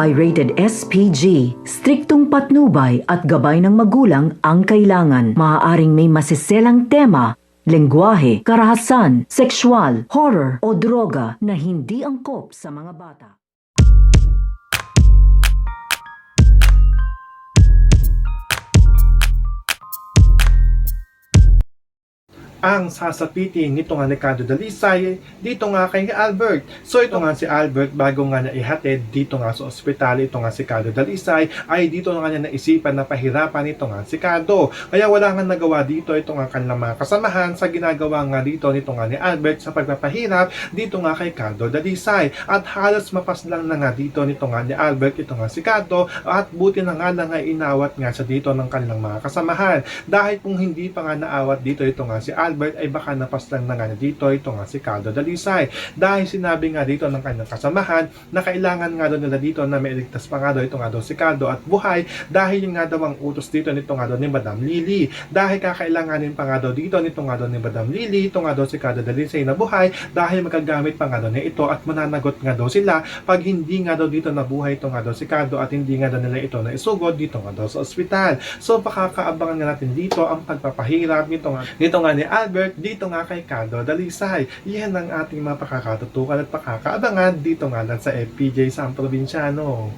ay rated SPG. Striktong patnubay at gabay ng magulang ang kailangan. Maaaring may masiselang tema, lengguwahe, karahasan, sexual, horror o droga na hindi angkop sa mga bata. Ang sasapitin nito nga ni Cardo Dalisay dito nga kay Albert. So ito nga si Albert, bago nga niya ihatid dito nga sa ospital ito nga si Cardo Dalisay, ay dito nga niya naisipan na pahirapan ito nga si Cardo. Kaya wala nga nagawa dito ito nga kanilang mga kasamahan sa ginagawa nga dito nito nga ni Albert sa pagpapahirap dito nga kay Cardo Dalisay. At halos mapaslang na nga dito nito nga ni Albert ito nga si Cardo, at buti na nga lang ay inawat nga siya dito ng kanilang mga kasamahan. Dahil kung hindi pa nga naawat dito ito nga si Albert, ay baka napaslang na nga dito ito nga si Cardo Dalisay. Dahil sinabi nga dito ng kanyang kasamahan na kailangan nga daw nila dito na may iligtas pa nga daw ito nga daw si Cardo at buhay, dahil yung nga daw ang utos dito nito nga daw ni Madam Lily. Dahil kakailanganin pa nga daw dito nito nga daw ni Madam Lily ito nga daw si Cardo Dalisay na buhay, dahil magagamit pa nga daw niya ito at mananagot nga daw sila pag hindi nga daw dito nabuhay ito nga daw si Cardo at hindi nga daw nila ito na isugod dito nga daw sa ospital. So pakakaabangan nga natin dito ang pagpapahirap nito nga ni Albert dito nga kay Cardo Dalisay. Yan ang ating mga pakakatutukan at pakakaabangan dito nga lang sa FPJ San Provinciano.